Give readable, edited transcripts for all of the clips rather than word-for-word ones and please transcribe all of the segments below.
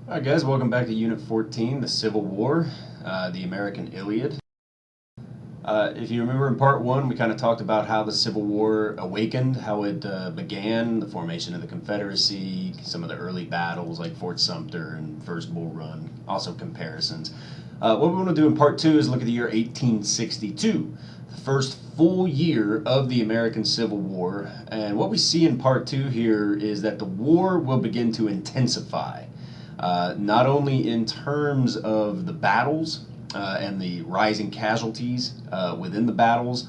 Alright guys, welcome back to Unit 14, the Civil War, the American Iliad. If you remember in part 1, we kind of talked about how the Civil War awakened, how it began, the formation of the Confederacy, some of the early battles like Fort Sumter and First Bull Run, also comparisons. What we want to do in part 2 is look at the year 1862, the first full year of the American Civil War. And what we see in part 2 here is that the war will begin to intensify. Not only in terms of the battles and the rising casualties within the battles,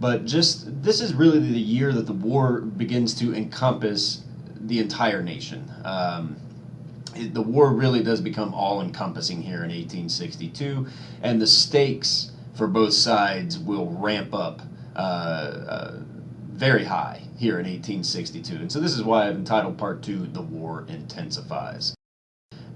but just this is really the year that the war begins to encompass the entire nation. The war really does become all-encompassing here in 1862, and the stakes for both sides will ramp up very high here in 1862. And so this is why I've entitled Part 2, The War Intensifies.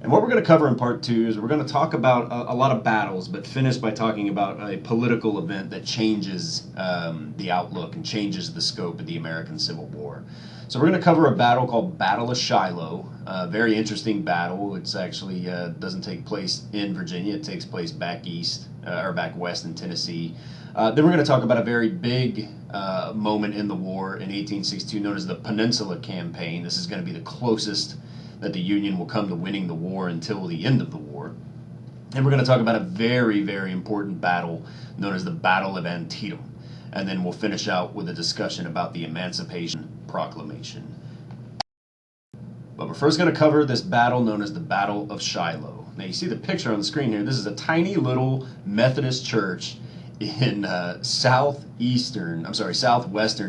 And what we're going to cover in part 2 is we're going to talk about a lot of battles, but finish by talking about a political event that changes the outlook and changes the scope of the American Civil War. So we're going to cover a battle called Battle of Shiloh, a very interesting battle. It's actually doesn't take place in Virginia. It takes place back east, or back west in Tennessee. Then we're going to talk about a very big moment in the war in 1862 known as the Peninsula Campaign. This is going to be the closest that the Union will come to winning the war until the end of the war. And we're going to talk about a very, very important battle known as the Battle of Antietam. And then we'll finish out with a discussion about the Emancipation Proclamation. But we're first going to cover this battle known as the Battle of Shiloh. Now you see the picture on the screen here. This is a tiny little Methodist church in southwestern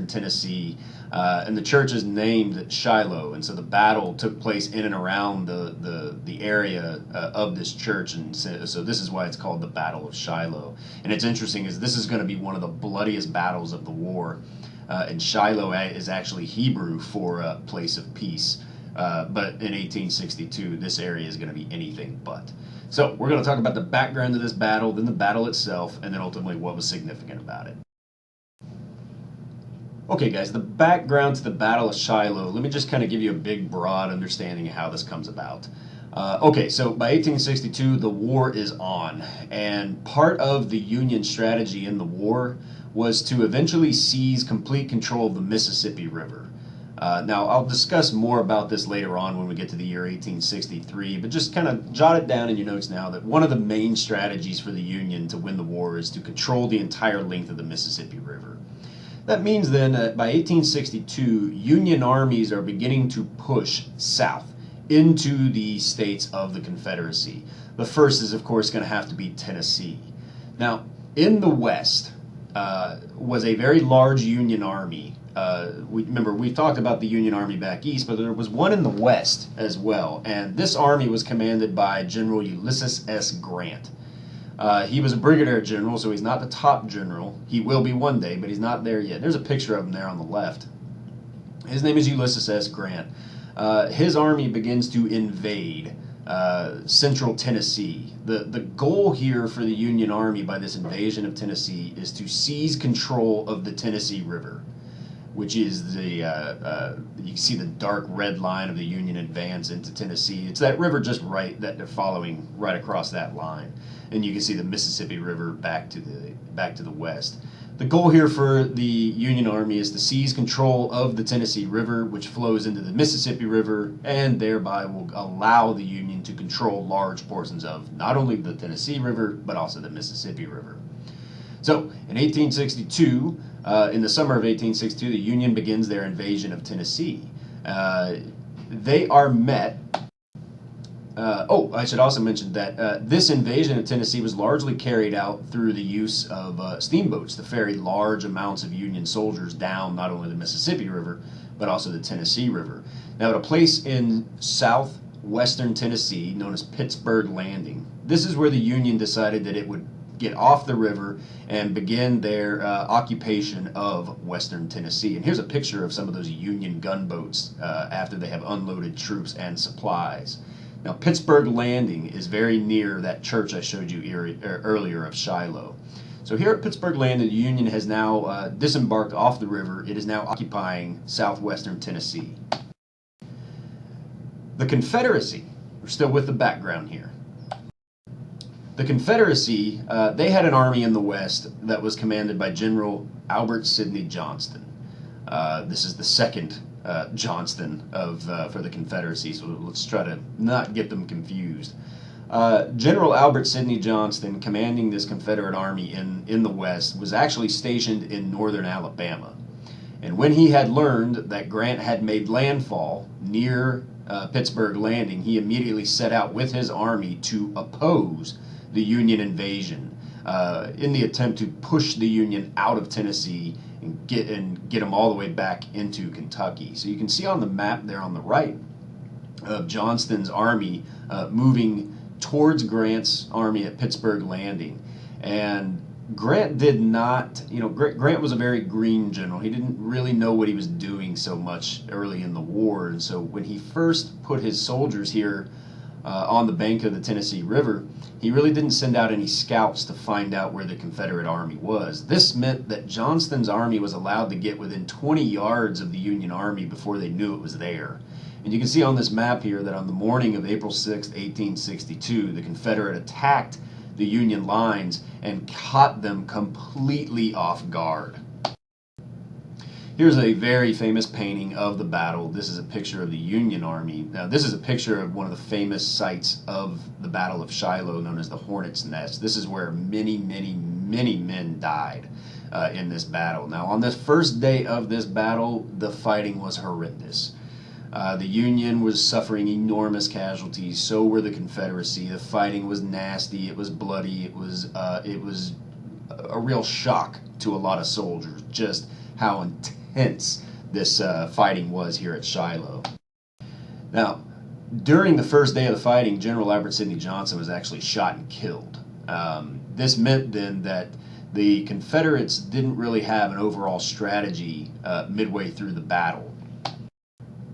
Tennessee. And the church is named Shiloh, and so the battle took place in and around the area of this church, and so this is why it's called the Battle of Shiloh. And it's interesting is this is going to be one of the bloodiest battles of the war, and Shiloh is actually Hebrew for a place of peace. But in 1862, this area is going to be anything but. So we're going to talk about the background of this battle, then the battle itself, and then ultimately what was significant about it. Okay guys, the background to the Battle of Shiloh, let me just kind of give you a big broad understanding of how this comes about. Okay, so by 1862 the war is on, and part of the Union strategy in the war was to eventually seize complete control of the Mississippi River. Now I'll discuss more about this later on when we get to the year 1863, but just kind of jot it down in your notes now that one of the main strategies for the Union to win the war is to control the entire length of the Mississippi River. That means then that by 1862, Union armies are beginning to push south into the states of the Confederacy. The first is, of course, going to have to be Tennessee. Now, in the West was a very large Union army. Remember, we talked about the Union Army back east, but there was one in the West as well. And this army was commanded by General Ulysses S. Grant. He was a brigadier general, so he's not the top general. He will be one day, but he's not there yet. There's a picture of him there on the left. His name is Ulysses S. Grant. His army begins to invade central Tennessee. The goal here for the Union Army by this invasion of Tennessee is to seize control of the Tennessee River, which is you can see the dark red line of the Union advance into Tennessee. It's that river just right that they're following right across that line. And you can see the Mississippi River back to the west. The goal here for the Union Army is to seize control of the Tennessee River, which flows into the Mississippi River, and thereby will allow the Union to control large portions of not only the Tennessee River, but also the Mississippi River. So, in 1862, in the summer of 1862, the Union begins their invasion of Tennessee. They are met. I should also mention that this invasion of Tennessee was largely carried out through the use of steamboats to ferry large amounts of Union soldiers down not only the Mississippi River, but also the Tennessee River. Now, at a place in southwestern Tennessee known as Pittsburgh Landing, this is where the Union decided that it would get off the river and begin their occupation of western Tennessee. And here's a picture of some of those Union gunboats after they have unloaded troops and supplies. Now, Pittsburgh Landing is very near that church I showed you earlier of Shiloh. So here at Pittsburgh Landing, the Union has now disembarked off the river. It is now occupying southwestern Tennessee. The Confederacy we're still with the background here. The Confederacy, they had an army in the West that was commanded by General Albert Sidney Johnston. This is the second Johnston for the Confederacy, so let's try to not get them confused. General Albert Sidney Johnston, commanding this Confederate army in the West, was actually stationed in northern Alabama. And when he had learned that Grant had made landfall near Pittsburgh Landing, he immediately set out with his army to oppose the Union invasion in the attempt to push the Union out of Tennessee and get them all the way back into Kentucky. So you can see on the map there on the right of Johnston's army moving towards Grant's army at Pittsburgh Landing. And Grant did not, Grant was a very green general. He didn't really know what he was doing so much early in the war. And so when he first put his soldiers here on the bank of the Tennessee River, he really didn't send out any scouts to find out where the Confederate army was. This meant that Johnston's army was allowed to get within 20 yards of the Union army before they knew it was there. And you can see on this map here that on the morning of April 6, 1862, the Confederate attacked the Union lines and caught them completely off guard. Here's a very famous painting of the battle. This is a picture of the Union Army. Now, this is a picture of one of the famous sites of the Battle of Shiloh, known as the Hornet's Nest. This is where many, many, many men died in this battle. Now, on the first day of this battle, the fighting was horrendous. The Union was suffering enormous casualties. So were the Confederacy. The fighting was nasty. It was bloody. It was a real shock to a lot of soldiers, just how intense this fighting was here at Shiloh. Now, during the first day of the fighting, General Albert Sidney Johnston was actually shot and killed. This meant then that the Confederates didn't really have an overall strategy midway through the battle.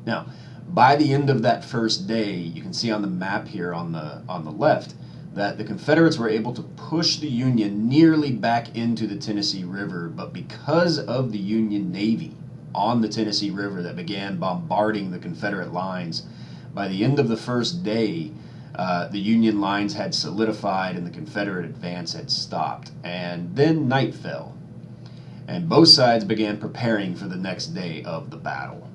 Now, by the end of that first day, you can see on the map here on the left that the Confederates were able to push the Union nearly back into the Tennessee River, but because of the Union Navy on the Tennessee River that began bombarding the Confederate lines, by the end of the first day, the Union lines had solidified and the Confederate advance had stopped. And then night fell, and both sides began preparing for the next day of the battle.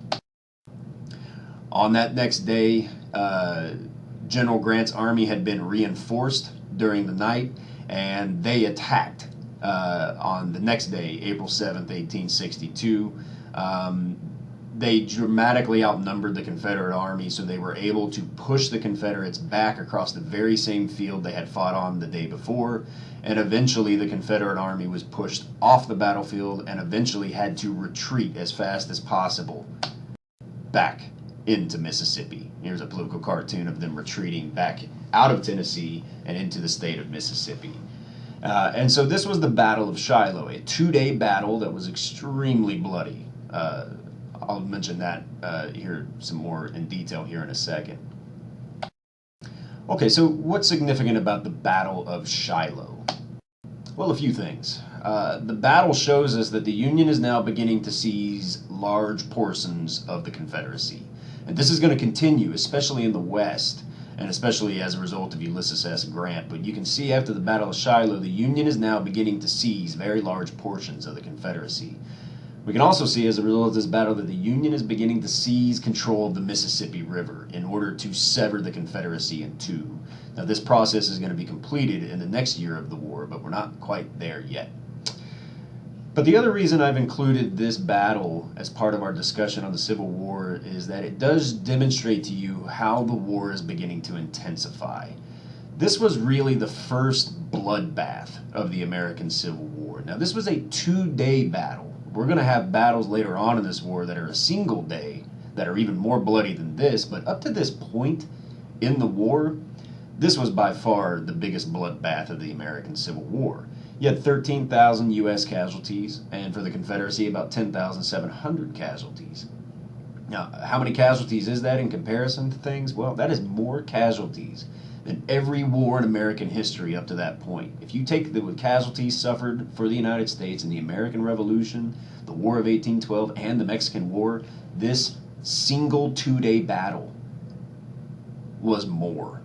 On that next day, General Grant's army had been reinforced during the night, and they attacked on the next day, April 7th, 1862. They dramatically outnumbered the Confederate army, so they were able to push the Confederates back across the very same field they had fought on the day before, and eventually the Confederate army was pushed off the battlefield and eventually had to retreat as fast as possible back into Mississippi. Here's a political cartoon of them retreating back out of Tennessee and into the state of Mississippi. And so this was the Battle of Shiloh, a 2-day battle that was extremely bloody. I'll mention that here some more in detail here in a second. Okay, so what's significant about the Battle of Shiloh? Well, a few things. The battle shows us that the Union is now beginning to seize large portions of the Confederacy. And this is going to continue, especially in the West, and especially as a result of Ulysses S. Grant. But you can see after the Battle of Shiloh, the Union is now beginning to seize very large portions of the Confederacy. We can also see as a result of this battle that the Union is beginning to seize control of the Mississippi River in order to sever the Confederacy in two. Now, this process is going to be completed in the next year of the war, but we're not quite there yet. But the other reason I've included this battle as part of our discussion on the Civil War is that it does demonstrate to you how the war is beginning to intensify. This was really the first bloodbath of the American Civil War. Now, this was a 2-day battle. We're going to have battles later on in this war that are a single day, that are even more bloody than this, but up to this point in the war, this was by far the biggest bloodbath of the American Civil War. You had 13,000 U.S. casualties, and for the Confederacy, about 10,700 casualties. Now, how many casualties is that in comparison to things? Well, that is more casualties than every war in American history up to that point. If you take the casualties suffered for the United States in the American Revolution, the War of 1812, and the Mexican War, this single 2-day battle was more.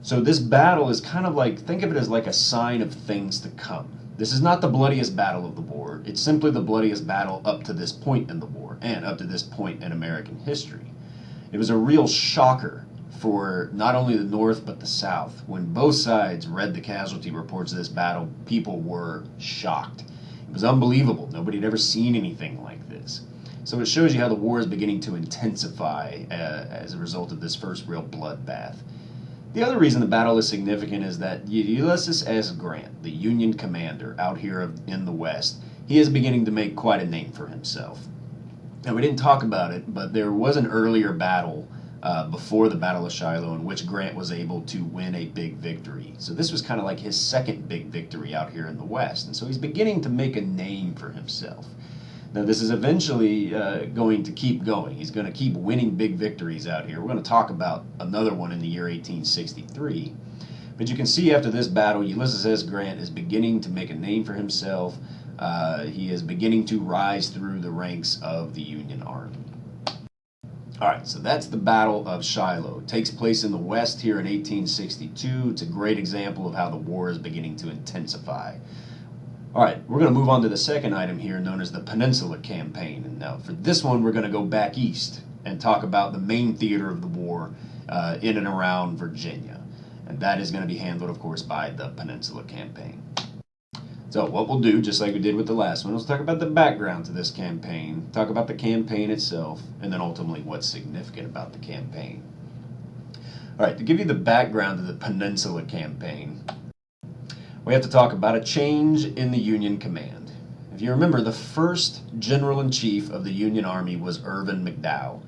So this battle is kind of like, think of it as like a sign of things to come. This is not the bloodiest battle of the war. It's simply the bloodiest battle up to this point in the war and up to this point in American history. It was a real shocker for not only the North but the South. When both sides read the casualty reports of this battle, people were shocked. It was unbelievable. Nobody had ever seen anything like this. So it shows you how the war is beginning to intensify as a result of this first real bloodbath. The other reason the battle is significant is that Ulysses S. Grant, the Union commander out here in the West, he is beginning to make quite a name for himself. Now, we didn't talk about it, but there was an earlier battle before the Battle of Shiloh in which Grant was able to win a big victory. So this was kind of like his second big victory out here in the West. And so he's beginning to make a name for himself. Now, this is eventually going to keep going. He's going to keep winning big victories out here. We're going to talk about another one in the year 1863. But you can see after this battle, Ulysses S. Grant is beginning to make a name for himself. He is beginning to rise through the ranks of the Union Army. All right, so that's the Battle of Shiloh. It takes place in the West here in 1862. It's a great example of how the war is beginning to intensify. All right, we're going to move on to the second item here, known as the Peninsula Campaign. And now for this one, we're going to go back east and talk about the main theater of the war in and around Virginia. And that is going to be handled, of course, by the Peninsula Campaign. So what we'll do, just like we did with the last one, is talk about the background to this campaign, talk about the campaign itself, and then ultimately what's significant about the campaign. All right, to give you the background to the Peninsula Campaign, we have to talk about a change in the Union command. If you remember, the first general-in-chief of the Union Army was Irvin McDowell.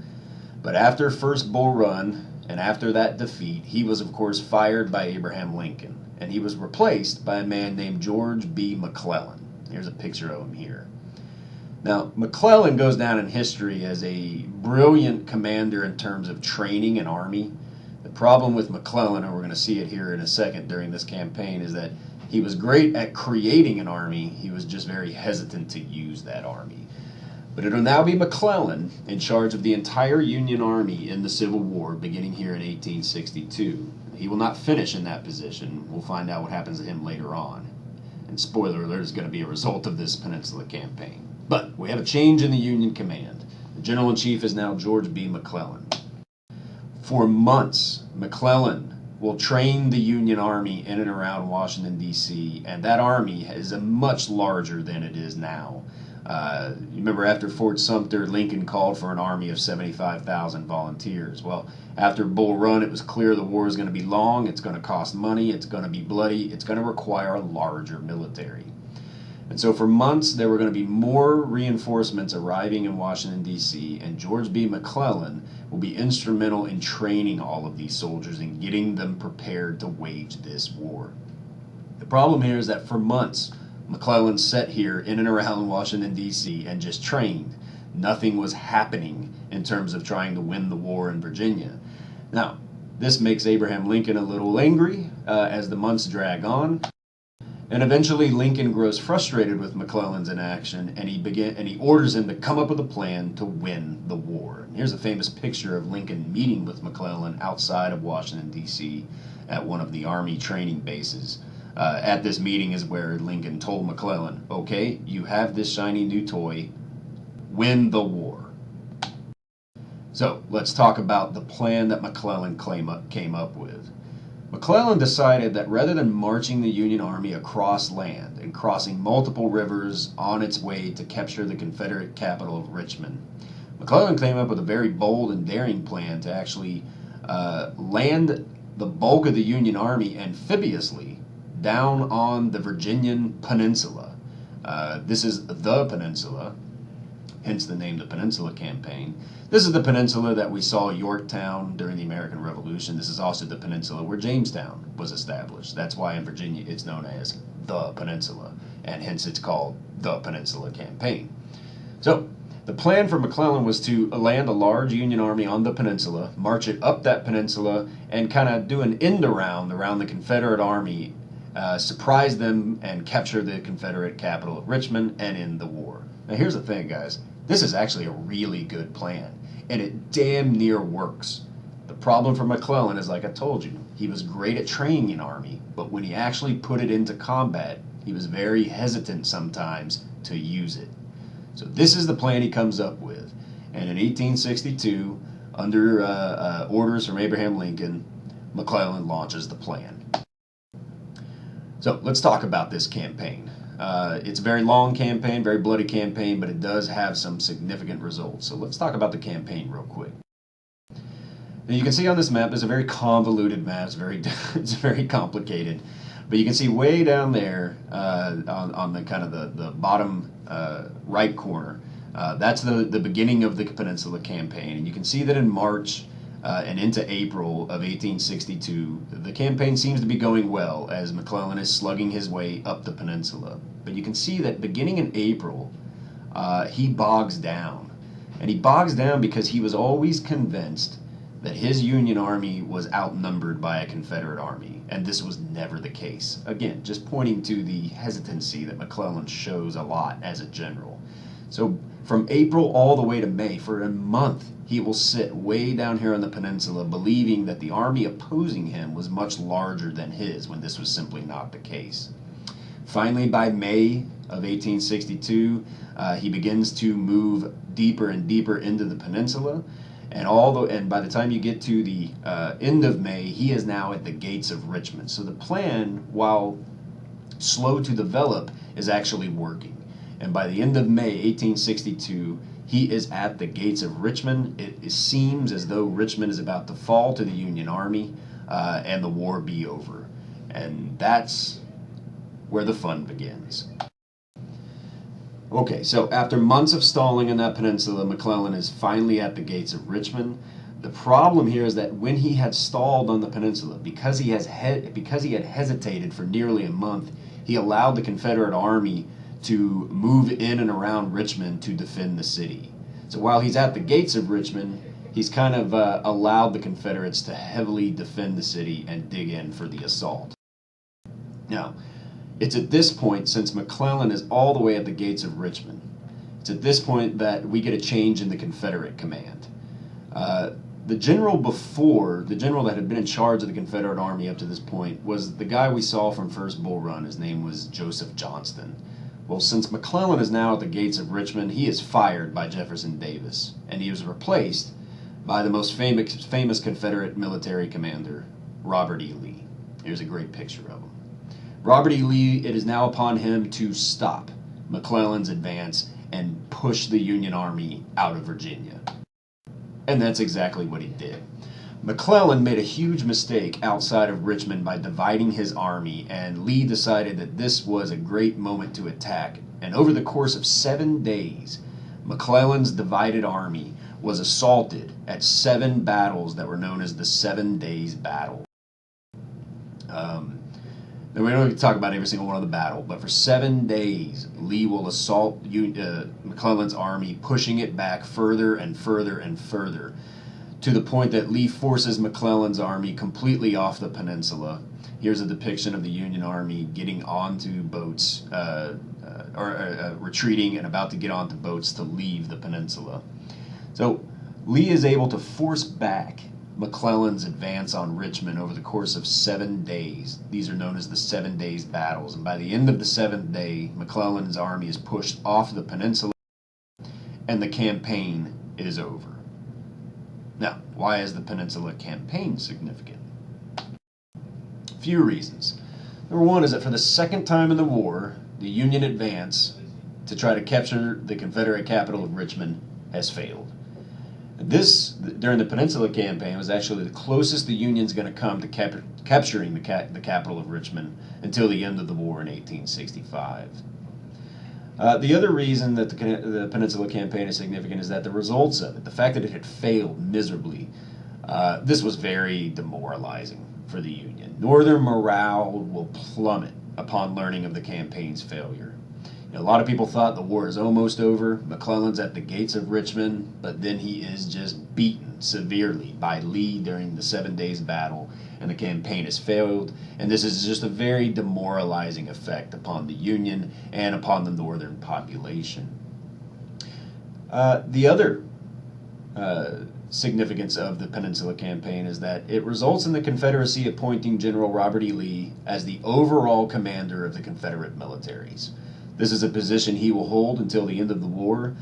But after First Bull Run, and after that defeat, he was, of course, fired by Abraham Lincoln. And he was replaced by a man named George B. McClellan. Here's a picture of him here. Now, McClellan goes down in history as a brilliant commander in terms of training an army. The problem with McClellan, and we're going to see it here in a second during this campaign, is that he was great at creating an army. He was just very hesitant to use that army. But it'll now be McClellan in charge of the entire Union Army in the Civil War, beginning here in 1862. He will not finish in that position. We'll find out what happens to him later on. And spoiler alert, is going to be a result of this Peninsula Campaign. But we have a change in the Union command. The General-in-Chief is now George B. McClellan. For months, McClellan will train the Union Army in and around Washington, D.C., and that army is much larger than it is now. You remember after Fort Sumter, Lincoln called for an army of 75,000 volunteers. Well, after Bull Run, it was clear the war is going to be long, it's going to cost money, it's going to be bloody, it's going to require a larger military. And so for months, there were going to be more reinforcements arriving in Washington, D.C., and George B. McClellan will be instrumental in training all of these soldiers and getting them prepared to wage this war. The problem here is that for months, McClellan sat here in and around Washington, D.C. and just trained. Nothing was happening in terms of trying to win the war in Virginia. Now, this makes Abraham Lincoln a little angry as the months drag on. And eventually Lincoln grows frustrated with McClellan's inaction, and he orders him to come up with a plan to win the war. And here's a famous picture of Lincoln meeting with McClellan outside of Washington, D.C. at one of the Army training bases. At this meeting is where Lincoln told McClellan, okay, you have this shiny new toy, win the war. So let's talk about the plan that McClellan came up with. McClellan decided that rather than marching the Union Army across land and crossing multiple rivers on its way to capture the Confederate capital of Richmond, McClellan came up with a very bold and daring plan to actually land the bulk of the Union Army amphibiously down on the Virginian Peninsula. This is the peninsula, hence the name the Peninsula Campaign. This is the peninsula that we saw Yorktown during the American Revolution. This is also the peninsula where Jamestown was established. That's why in Virginia it's known as the Peninsula, and hence it's called the Peninsula Campaign. So the plan for McClellan was to land a large Union army on the peninsula, march it up that peninsula, and kind of do an end around the Confederate army, surprise them, and capture the Confederate capital of Richmond and end the war. Now here's the thing, guys. This is actually a really good plan, and it damn near works. The problem for McClellan is, like I told you, he was great at training an army, but when he actually put it into combat, he was very hesitant sometimes to use it. So this is the plan he comes up with. And in 1862, under orders from Abraham Lincoln, McClellan launches the plan. So let's talk about this campaign. It's a very long campaign, very bloody campaign, but it does have some significant results. So let's talk about the campaign real quick. Now you can see on this map, it's a very convoluted map. It's very complicated. But you can see way down there on the kind of the bottom right corner, that's the beginning of the Peninsula Campaign. And you can see that in March and into April of 1862, the campaign seems to be going well as McClellan is slugging his way up the peninsula. But you can see that beginning in April, he bogs down. And he bogs down because he was always convinced that his Union army was outnumbered by a Confederate army, and this was never the case. Again, just pointing to the hesitancy that McClellan shows a lot as a general. So from April all the way to May, for a month, he will sit way down here on the peninsula believing that the army opposing him was much larger than his, when this was simply not the case. Finally, by May of 1862, he begins to move deeper and deeper into the peninsula. And by the time you get to the end of May, he is now at the gates of Richmond. So the plan, while slow to develop, is actually working. And by the end of May 1862, he is at the gates of Richmond. It seems as though Richmond is about to fall to the Union Army and the war be over. And that's where the fun begins. Okay, so after months of stalling in that peninsula, McClellan is finally at the gates of Richmond. The problem here is that when he had stalled on the peninsula, because he had hesitated for nearly a month, he allowed the Confederate army to move in and around Richmond to defend the city. So while he's at the gates of Richmond, he's kind of allowed the Confederates to heavily defend the city and dig in for the assault. Now, it's at this point, since McClellan is all the way at the gates of Richmond, it's at this point that we get a change in the Confederate command. The general that had been in charge of the Confederate Army up to this point was the guy we saw from First Bull Run. His name was Joseph Johnston. Well, since McClellan is now at the gates of Richmond, he is fired by Jefferson Davis, and he was replaced by the most famous Confederate military commander, Robert E. Lee. Here's a great picture of him. Robert E. Lee, it is now upon him to stop McClellan's advance and push the Union Army out of Virginia. And that's exactly what he did. McClellan made a huge mistake outside of Richmond by dividing his army, and Lee decided that this was a great moment to attack. And over the course of 7 days, McClellan's divided army was assaulted at 7 battles that were known as the 7 Days Battle. And we don't need to talk about every single one of the battle, but for 7 days, Lee will assault McClellan's army, pushing it back further and further and further, to the point that Lee forces McClellan's army completely off the peninsula. Here's a depiction of the Union Army getting onto boats, retreating and about to get onto boats to leave the peninsula. So Lee is able to force back McClellan's advance on Richmond over the course of 7 days. These are known as the 7 Days Battles. And by the end of the 7th day, McClellan's army is pushed off the peninsula and the campaign is over. Now, why is the Peninsula Campaign significant? A few reasons. Number one is that for the second time in the war, the Union advance to try to capture the Confederate capital of Richmond has failed. This, during the Peninsula Campaign, was actually the closest the Union's going to come to capturing the capital of Richmond until the end of the war in 1865. The other reason that the Peninsula Campaign is significant is that the results of it, the fact that it had failed miserably, this was very demoralizing for the Union. Northern morale will plummet upon learning of the campaign's failure. A lot of people thought the war is almost over. McClellan's at the gates of Richmond, but then he is just beaten severely by Lee during the 7 Days Battle, and the campaign has failed. And this is just a very demoralizing effect upon the Union and upon the northern population. The other significance of the Peninsula Campaign is that it results in the Confederacy appointing General Robert E. Lee as the overall commander of the Confederate militaries. This is a position he will hold until the end of the war.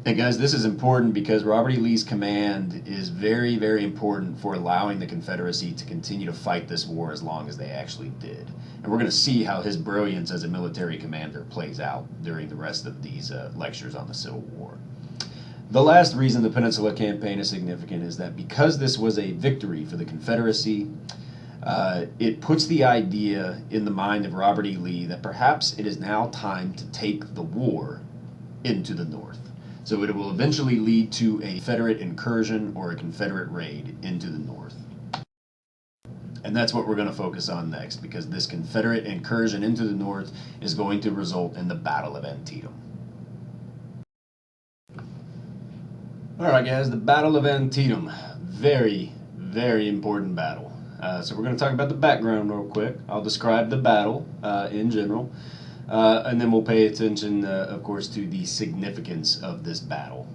And guys, this is important because Robert E. Lee's command is very, very important for allowing the Confederacy to continue to fight this war as long as they actually did. And we're going to see how his brilliance as a military commander plays out during the rest of these lectures on the Civil War. The last reason the Peninsula Campaign is significant is that because this was a victory for the Confederacy, it puts the idea in the mind of Robert E. Lee that perhaps it is now time to take the war into the North. So it will eventually lead to a Confederate incursion or a Confederate raid into the North. And that's what we're going to focus on next, because this Confederate incursion into the North is going to result in the Battle of Antietam. All right, guys, the Battle of Antietam. Very, very important battle. So we're going to talk about the background real quick. I'll describe the battle in general. And then we'll pay attention, of course, to the significance of this battle.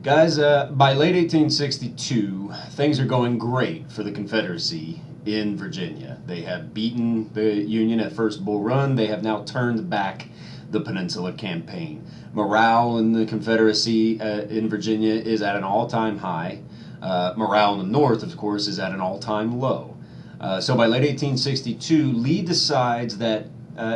Guys, by late 1862, things are going great for the Confederacy in Virginia. They have beaten the Union at First Bull Run. They have now turned back the Peninsula Campaign. Morale in the Confederacy in Virginia is at an all-time high. Morale in the North, of course, is at an all-time low. So by late 1862, Lee decides that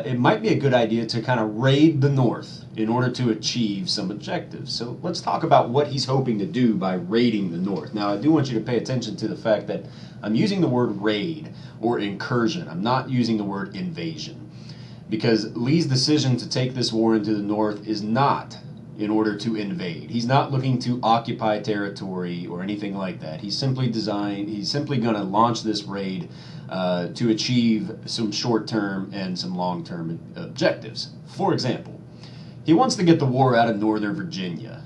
it might be a good idea to kind of raid the North in order to achieve some objectives. So let's talk about what he's hoping to do by raiding the North. Now, I do want you to pay attention to the fact that I'm using the word raid or incursion. I'm not using the word invasion, because Lee's decision to take this war into the North is not in order to invade. He's not looking to occupy territory or anything like that. He's simply going to launch this raid to achieve some short-term and some long-term objectives. For example, he wants to get the war out of Northern Virginia.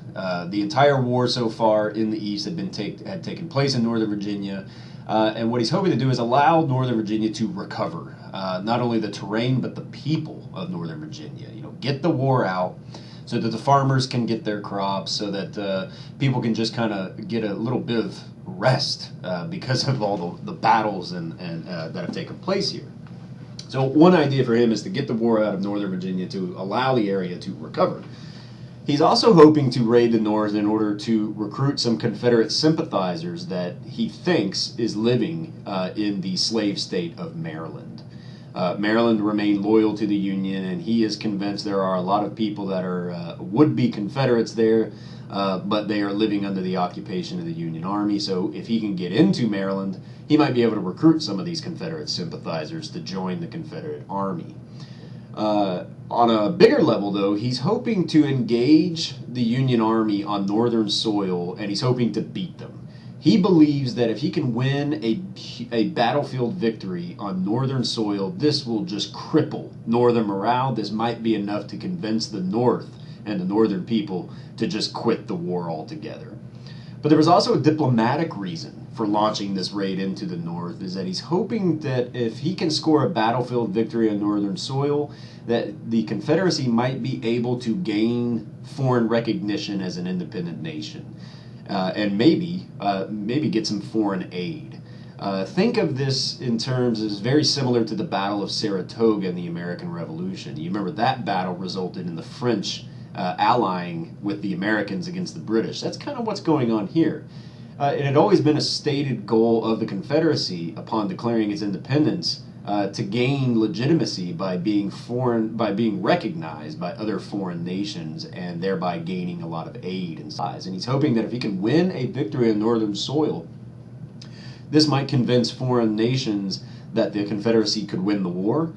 The entire war so far in the East had taken place in Northern Virginia, and what he's hoping to do is allow Northern Virginia to recover, not only the terrain but the people of Northern Virginia. Get the war out, so that the farmers can get their crops, so that people can just kind of get a little bit of rest because of all the battles and that have taken place here. So one idea for him is to get the war out of Northern Virginia to allow the area to recover. He's also hoping to raid the North in order to recruit some Confederate sympathizers that he thinks is living in the slave state of Maryland. Maryland remained loyal to the Union, and he is convinced there are a lot of people that are would-be Confederates there, but they are living under the occupation of the Union Army. So if he can get into Maryland, he might be able to recruit some of these Confederate sympathizers to join the Confederate Army. On a bigger level, though, he's hoping to engage the Union Army on Northern soil, and he's hoping to beat them. He believes that if he can win a battlefield victory on Northern soil, this will just cripple Northern morale. This might be enough to convince the North and the Northern people to just quit the war altogether. But there was also a diplomatic reason for launching this raid into the North, is that he's hoping that if he can score a battlefield victory on Northern soil, that the Confederacy might be able to gain foreign recognition as an independent nation. And maybe get some foreign aid. Think of this in terms as very similar to the Battle of Saratoga in the American Revolution. You remember that battle resulted in the French allying with the Americans against the British. That's kind of what's going on here. It had always been a stated goal of the Confederacy upon declaring its independence to gain legitimacy by being recognized by other foreign nations, and thereby gaining a lot of aid and size. And he's hoping that if he can win a victory on Northern soil, this might convince foreign nations that the Confederacy could win the war.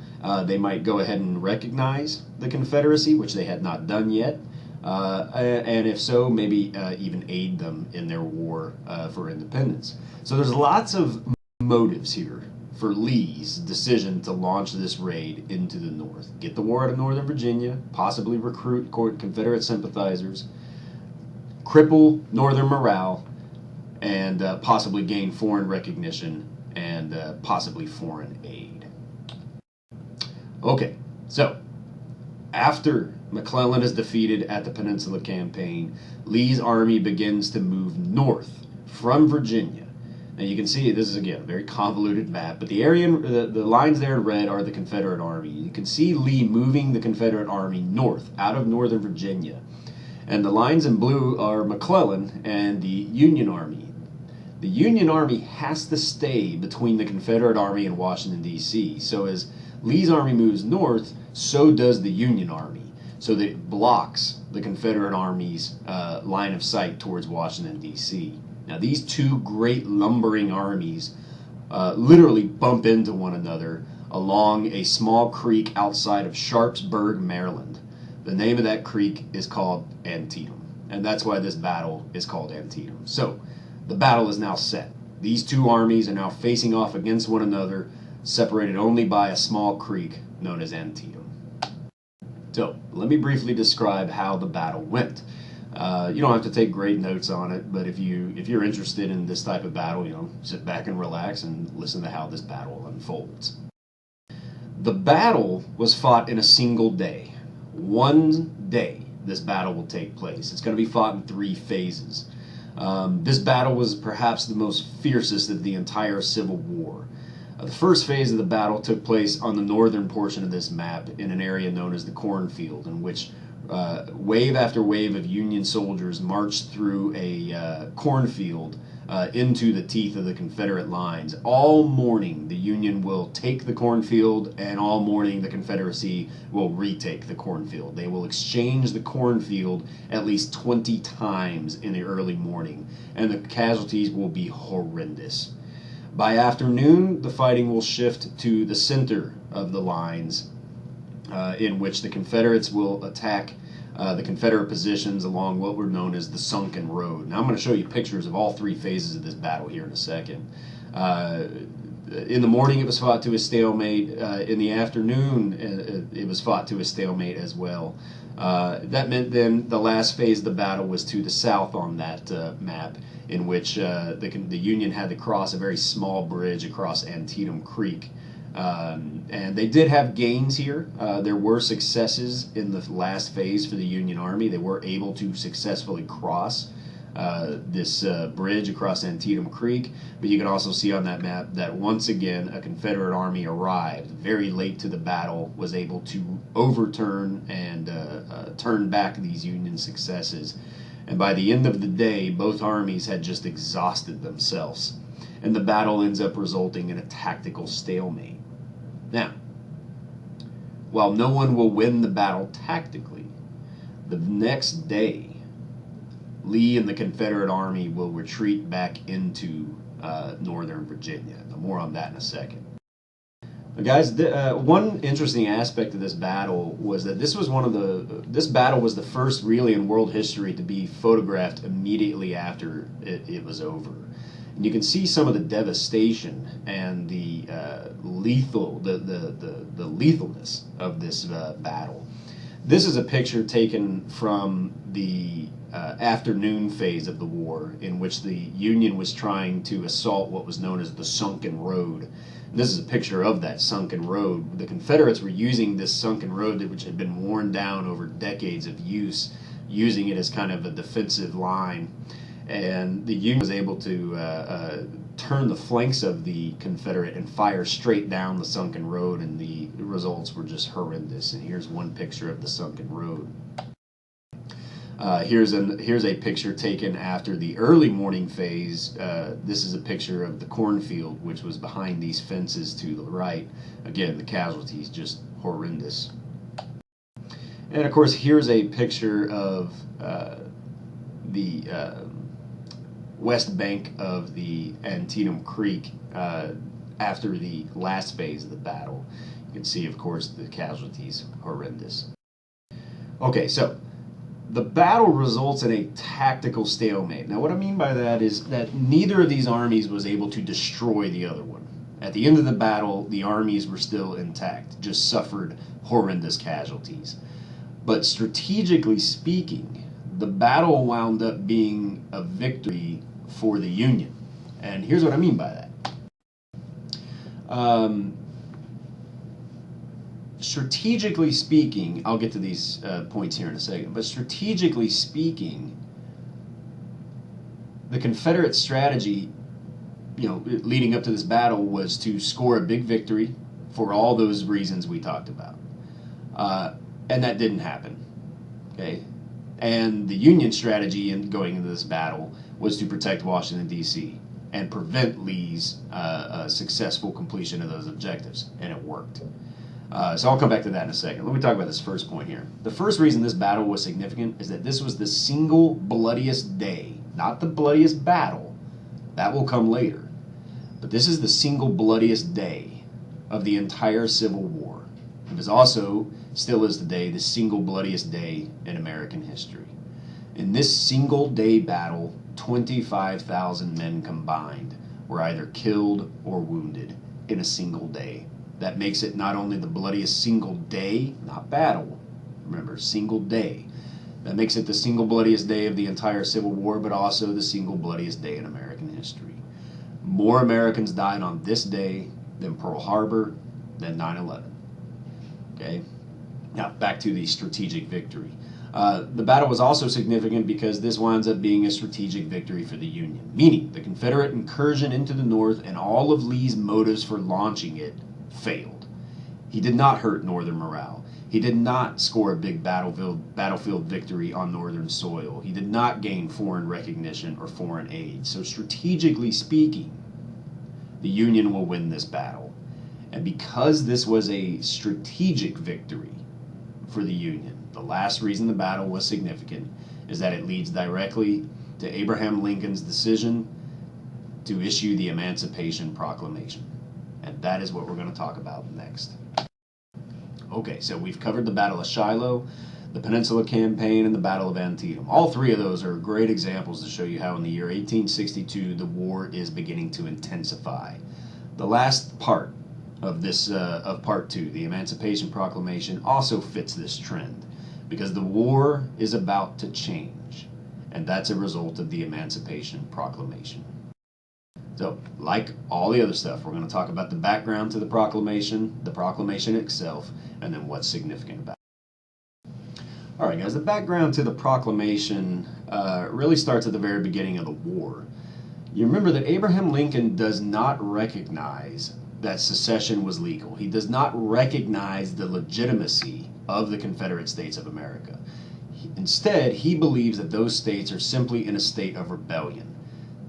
They might go ahead and recognize the Confederacy, which they had not done yet. And if so, maybe even aid them in their war for independence. So there's lots of motives here for Lee's decision to launch this raid into the North. Get the war out of Northern Virginia, possibly recruit Confederate sympathizers, cripple Northern morale, and possibly gain foreign recognition and possibly foreign aid. Okay, so after McClellan is defeated at the Peninsula Campaign. Lee's army begins to move north from Virginia. Now you can see this is again a very convoluted map, but the area, the lines there in red are the Confederate Army. You can see Lee moving the Confederate Army north out of northern Virginia, and the lines in blue are McClellan and the Union Army. The Union Army has to stay between the Confederate Army and Washington, D.C. So as Lee's army moves north, so does the Union Army. So that it blocks the Confederate Army's line of sight towards Washington, D.C. Now, these two great lumbering armies literally bump into one another along a small creek outside of Sharpsburg, Maryland. The name of that creek is called Antietam, and that's why this battle is called Antietam. So, the battle is now set. These two armies are now facing off against one another, separated only by a small creek known as Antietam. So, let me briefly describe how the battle went. You don't have to take great notes on it, but if you're interested in this type of battle, sit back and relax and listen to how this battle unfolds. The battle was fought in a single day. One day this battle will take place. It's going to be fought in 3 phases. This battle was perhaps the most fiercest of the entire Civil War. The first phase of the battle took place on the northern portion of this map in an area known as the cornfield, in which wave after wave of Union soldiers marched through a cornfield into the teeth of the Confederate lines. All morning the Union will take the cornfield, and all morning the Confederacy will retake the cornfield. They will exchange the cornfield at least 20 times in the early morning, and the casualties will be horrendous. By afternoon, the fighting will shift to the center of the lines, in which the Confederates will attack the Confederate positions along what were known as the Sunken Road. Now I'm going to show you pictures of all 3 phases of this battle here in a second. In the morning it was fought to a stalemate. In the afternoon it was fought to a stalemate as well. That meant then the last phase of the battle was to the south on that map, in which the Union had to cross a very small bridge across Antietam Creek. And they did have gains here. There were successes in the last phase for the Union Army. They were able to successfully cross this bridge across Antietam Creek. But you can also see on that map that once again a Confederate army arrived very late to the battle, was able to overturn and turn back these Union successes. And by the end of the day, both armies had just exhausted themselves. And the battle ends up resulting in a tactical stalemate. Now, while no one will win the battle tactically, the next day, Lee and the Confederate Army will retreat back into northern Virginia. Now, more on that in a second. But guys, one interesting aspect of this battle was that this battle was the first really in world history to be photographed immediately after it was over. And you can see some of the devastation and the lethalness of this battle. This is a picture taken from the afternoon phase of the war, in which the Union was trying to assault what was known as the Sunken Road. And this is a picture of that sunken road. The Confederates were using this sunken road, which had been worn down over decades of use, using it as kind of a defensive line. And the Union was able to turn the flanks of the Confederate and fire straight down the sunken road, and the results were just horrendous. And here's one picture of the sunken road. Here's a picture taken after the early morning phase. This is a picture of the cornfield, which was behind these fences to the right. Again, the casualties just horrendous. And of course, here's a picture of the west bank of the Antietam Creek after the last phase of the battle. You can see, of course, the casualties horrendous. Okay, so the battle results in a tactical stalemate. Now, what I mean by that is that neither of these armies was able to destroy the other one. At the end of the battle, the armies were still intact, just suffered horrendous casualties. But strategically speaking, the battle wound up being a victory for the Union. And here's what I mean by that. strategically speaking, I'll get to these points here in a second, but strategically speaking, the Confederate strategy, leading up to this battle was to score a big victory for all those reasons we talked about. And that didn't happen. Okay? And the Union strategy in going into this battle was to protect Washington, D.C. and prevent Lee's successful completion of those objectives. And it worked. So I'll come back to that in a second. Let me talk about this first point here. The first reason this battle was significant is that this was the single bloodiest day, not the bloodiest battle. That will come later. But this is the single bloodiest day of the entire Civil War. It was also, still is today, the single bloodiest day in American history. In this single day battle, 25,000 men combined were either killed or wounded in a single day. That makes it not only the bloodiest single day, not battle, remember, single day. That makes it the single bloodiest day of the entire Civil War, but also the single bloodiest day in American history. More Americans died on this day than Pearl Harbor, than 9/11. Okay? Now, back to the strategic victory. The battle was also significant because this winds up being a strategic victory for the Union, meaning the Confederate incursion into the North and all of Lee's motives for launching it failed. He did not hurt Northern morale. He did not score a big battlefield victory on Northern soil. He did not gain foreign recognition or foreign aid. So strategically speaking, the Union will win this battle. And because this was a strategic victory for the Union, the last reason the battle was significant is that it leads directly to Abraham Lincoln's decision to issue the Emancipation Proclamation. And that is what we're going to talk about next. Okay, so we've covered the Battle of Shiloh, the Peninsula Campaign, and the Battle of Antietam. All three of those are great examples to show you how in the year 1862 the war is beginning to intensify. The last part of this, of Part 2, the Emancipation Proclamation, also fits this trend because the war is about to change, and that's a result of the Emancipation Proclamation. So, like all the other stuff, we're going to talk about the background to the proclamation itself, and then what's significant about it. All right, guys, the background to the proclamation really starts at the very beginning of the war. You remember that Abraham Lincoln does not recognize that secession was legal. He does not recognize the legitimacy of the Confederate States of America. Instead, he believes that those states are simply in a state of rebellion.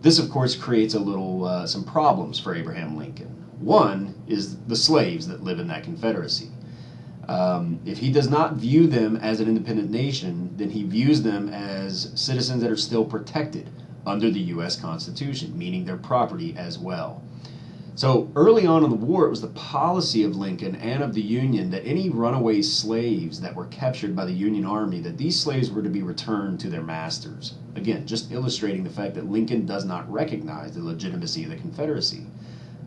This, of course, creates some problems for Abraham Lincoln. One is the slaves that live in that Confederacy. If he does not view them as an independent nation, then he views them as citizens that are still protected under the U.S. Constitution, meaning their property as well. So early on in the war, it was the policy of Lincoln and of the Union that any runaway slaves that were captured by the Union Army, that these slaves were to be returned to their masters. Again, just illustrating the fact that Lincoln does not recognize the legitimacy of the Confederacy.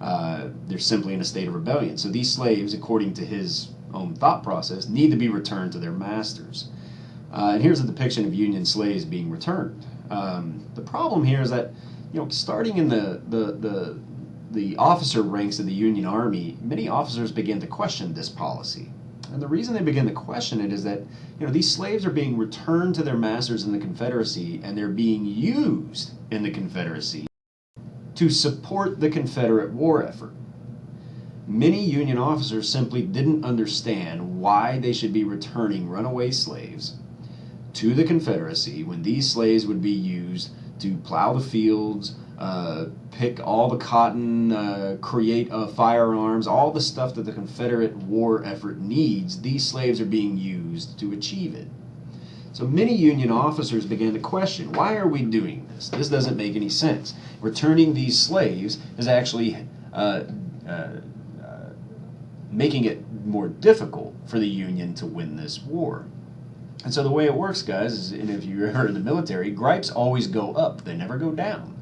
They're simply in a state of rebellion. So these slaves, according to his own thought process, need to be returned to their masters. And here's a depiction of Union slaves being returned. The problem here is that, starting in the officer ranks of the Union Army, many officers began to question this policy. And the reason they began to question it is that, these slaves are being returned to their masters in the Confederacy, and they're being used in the Confederacy to support the Confederate war effort. Many Union officers simply didn't understand why they should be returning runaway slaves to the Confederacy when these slaves would be used to plow the fields, pick all the cotton, create firearms, all the stuff that the Confederate war effort needs. These slaves are being used to achieve it. So many Union officers began to question, why are we doing this? This doesn't make any sense. Returning these slaves is actually making it more difficult for the Union to win this war. And so the way it works, guys, is, and if you're ever in the military, gripes always go up. They never go down.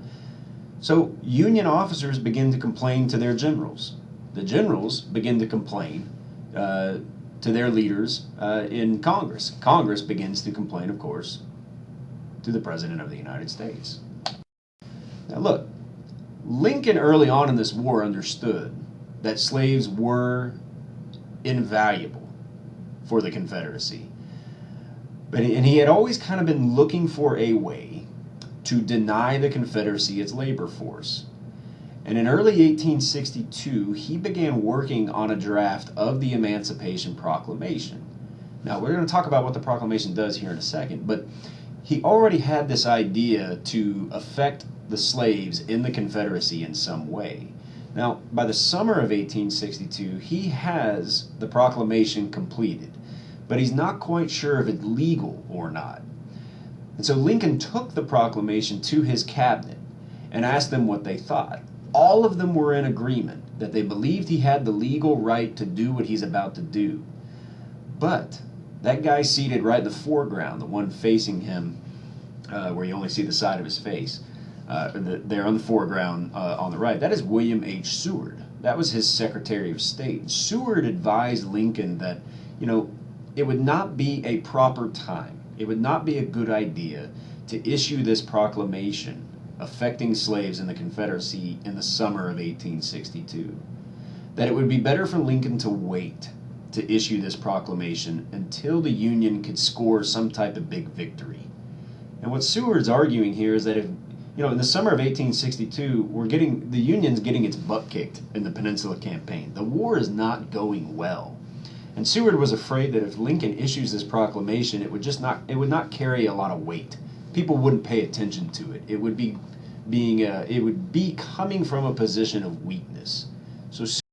So Union officers begin to complain to their generals. The generals begin to complain to their leaders in Congress. Congress begins to complain, of course, to the President of the United States. Now look, Lincoln early on in this war understood that slaves were invaluable for the Confederacy. And he had always kind of been looking for a way to deny the Confederacy its labor force. And in early 1862, he began working on a draft of the Emancipation Proclamation. Now, we're going to talk about what the proclamation does here in a second, but he already had this idea to affect the slaves in the Confederacy in some way. Now, by the summer of 1862, he has the proclamation completed, but he's not quite sure if it's legal or not. And so Lincoln took the proclamation to his cabinet and asked them what they thought. All of them were in agreement that they believed he had the legal right to do what he's about to do. But that guy seated right in the foreground, the one facing him, where you only see the side of his face, there on the foreground on the right, that is William H. Seward. That was his Secretary of State. Seward advised Lincoln that, it would not be a proper time, it would not be a good idea to issue this proclamation affecting slaves in the Confederacy in the summer of 1862. That it would be better for Lincoln to wait to issue this proclamation until the Union could score some type of big victory. And what Seward's arguing here is that if, in the summer of 1862, the Union's getting its butt kicked in the Peninsula Campaign. The war is not going well. And Seward was afraid that if Lincoln issues this proclamation, it would not carry a lot of weight. People wouldn't pay attention to it. It would be coming from a position of weakness. So